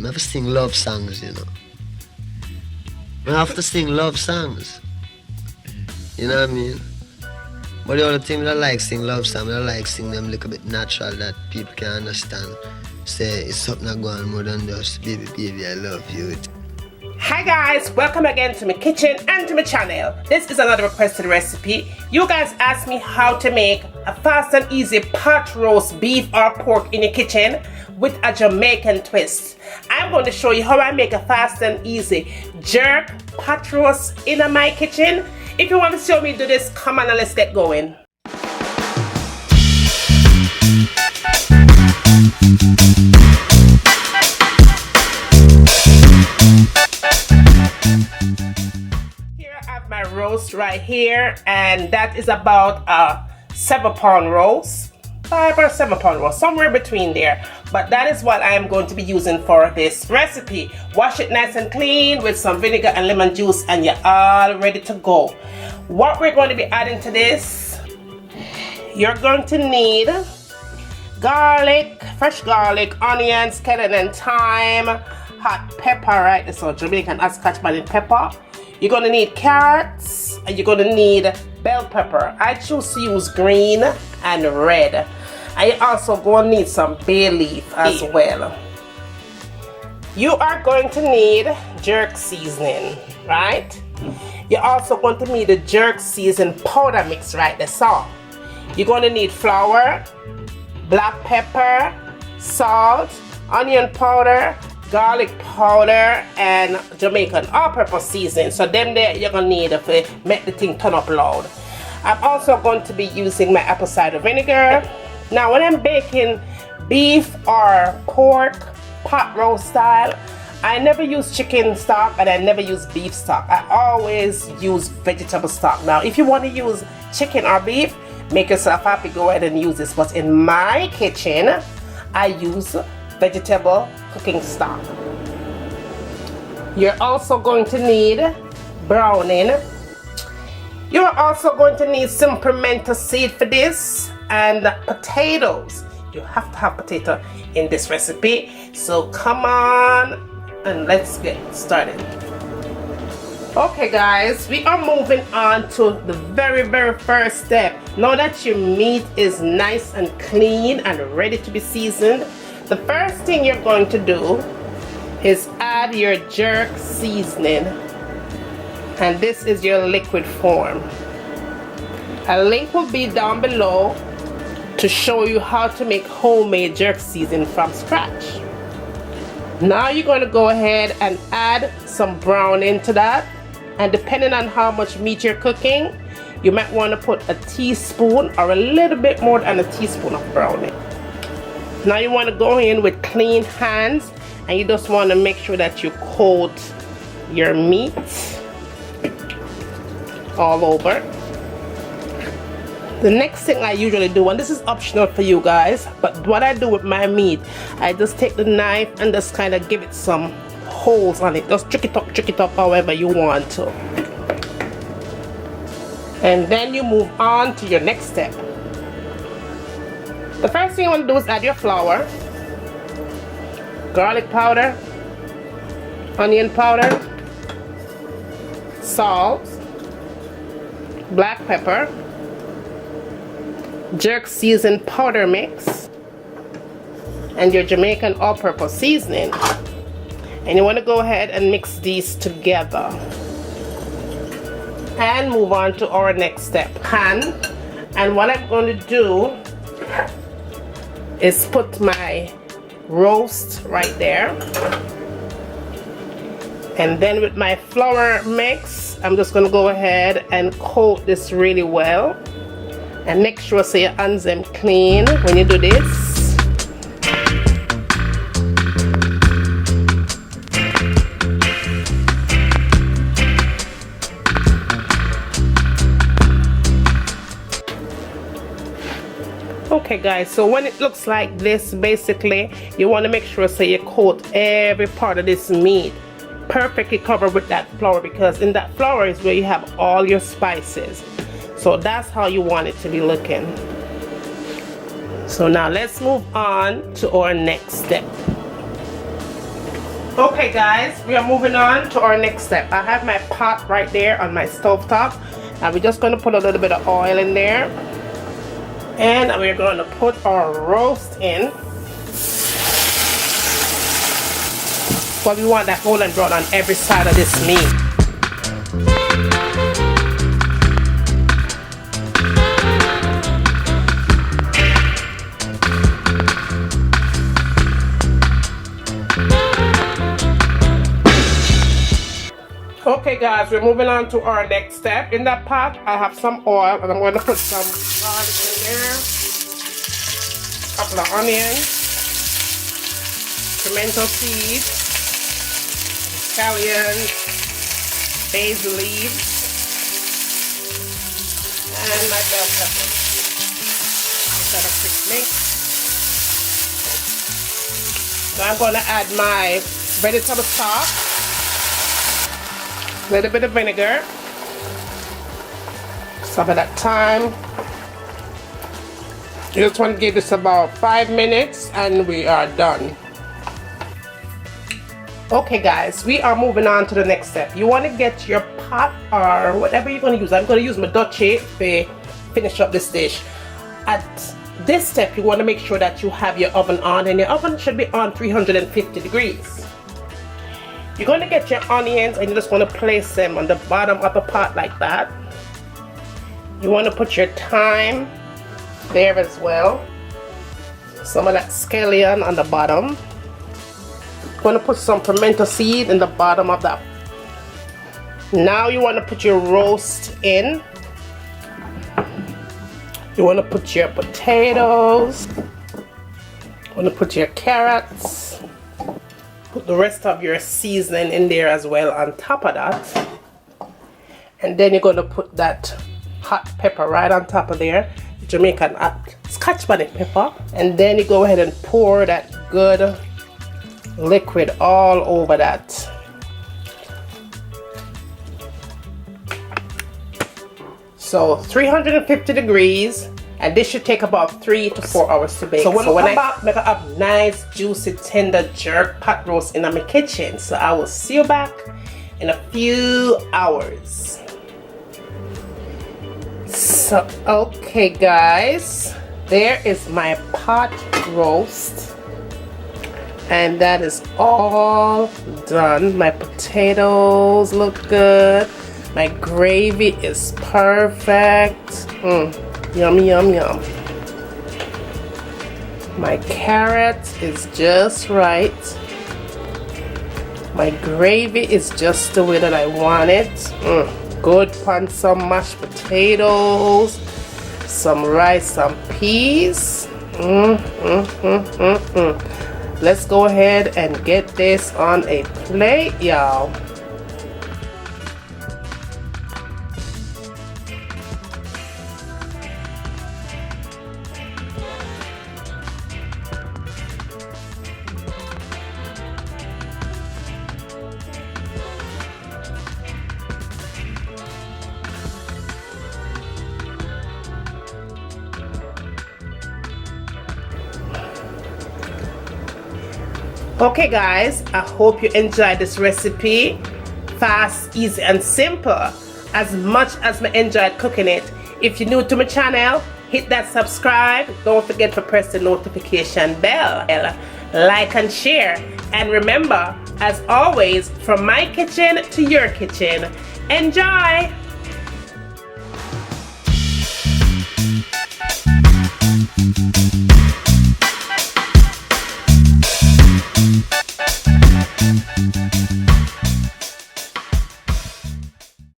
I have to sing love songs, you know. I have to sing love songs. You know what I mean? But the other thing I like sing love songs, I like sing them a little bit natural that people can understand. Say it's something that going more than just baby, baby, I love you. Hi guys, welcome again to my kitchen and to my channel. This is another requested recipe. You guys asked me how to make a fast and easy pot roast beef or pork in your kitchen with a Jamaican twist. I'm going to show you how I make a fast and easy jerk pot roast in my kitchen. If you want to see me do this, come on and let's get going. Here I have my roast right here, and that is about a 7-pound roast, 5 or 7-pound roast, somewhere between there. But that is what I am going to be using for this recipe. Wash it nice and clean with some vinegar and lemon juice, and you're all ready to go. What we're going to be adding to this, you're going to need garlic, fresh garlic, onions, scallion and thyme, hot pepper, right? This is Jamaican Scotch bonnet pepper. You're going to need carrots, and you're going to need bell pepper. I choose to use green and red. I also going to need some bay leaf as well. You are going to need jerk seasoning, right? You're also going to need the jerk season powder mix right there. So you're going to need flour, black pepper, salt, onion powder, garlic powder, and Jamaican all-purpose seasoning. So them there you're going to need to make the thing turn up loud. I'm also going to be using my apple cider vinegar. Now when I'm baking beef or pork pot roast style, I never use chicken stock and I never use beef stock. I always use vegetable stock. Now if you want to use chicken or beef, make yourself happy, go ahead and use this. But in my kitchen, I use vegetable cooking stock. You're also going to need browning. You're also going to need some pimento seed for this, and potatoes. You have to have potato in this recipe. So come on and let's get started. Okay guys, we are moving on to the very first step. Now that your meat is nice and clean and ready to be seasoned, the first thing you're going to do is add your jerk seasoning, and this is your liquid form. A link will be down below to show you how to make homemade jerk seasoning from scratch. Now you're going to go ahead and add some browning to that, and depending on how much meat you're cooking, you might want to put a teaspoon or a little bit more than a teaspoon of browning. Now you want to go in with clean hands, and you just want to make sure that you coat your meat all over. The next thing I usually do, and this is optional for you guys, but what I do with my meat, I just take the knife and just kind of give it some holes on it. Just trick it up however you want to. And then you move on to your next step. The first thing you want to do is add your flour, garlic powder, onion powder, salt, black pepper, jerk seasoned powder mix, and your Jamaican all-purpose seasoning. And you want to go ahead and mix these together and move on to our next step, pan. And what I'm going to do is put my roast right there, and then with my flour mix, I'm just going to go ahead and coat this really well. And make sure so your hands them clean when you do this. Okay guys, so when it looks like this, basically you want to make sure so you coat every part of this meat perfectly covered with that flour, because in that flour is where you have all your spices. So that's how you want it to be looking. So now let's move on to our next step. Okay guys, we are moving on to our next step. I have my pot right there on my stove top, and we're just going to put a little bit of oil in there, and we're going to put our roast in. But we want that golden brown on every side of this meat. Okay guys, we're moving on to our next step. In that pot, I have some oil, and I'm going to put some garlic in there, a couple of onions, pimento seeds, scallion, basil leaves, and my bell pepper. Give that a quick mix. Now I'm going to add my vegetable stock, a little bit of vinegar, some of that thyme. You just want to give this about 5 minutes and we are done. Okay guys, we are moving on to the next step. You want to get your pot or whatever you're going to use. I'm going to use my Dutchie to finish up this dish. At this step, you want to make sure that you have your oven on, and your oven should be on 350 degrees. You're going to get your onions and you just want to place them on the bottom of the pot like that. You want to put your thyme there as well. Some of that scallion on the bottom. You're going to put some pimento seed in the bottom of that. Now you want to put your roast in. You want to put your potatoes. You want to put your carrots. Put the rest of your seasoning in there as well on top of that. And then you're going to put that hot pepper right on top of there. Jamaican Scotch bonnet pepper. And then you go ahead and pour that good liquid all over that. So 350 degrees, and this should take about 3 to 4 hours to bake. So when I come back, make a nice juicy tender jerk pot roast in my kitchen. So I will see you back in a few hours. So okay guys, there is my pot roast, and that is all done. My potatoes look good. My gravy is perfect. Yum, yum, yum. My carrot is just right. My gravy is just the way that I want it. Good on some mashed potatoes, some rice, some peas. Let's go ahead and get this on a plate, y'all. Okay guys, I hope you enjoyed this recipe. Fast, easy and simple, as much as I enjoyed cooking it. If you're new to my channel, hit that subscribe. Don't forget to press the notification bell. Like and share. And remember, as always, from my kitchen to your kitchen, enjoy!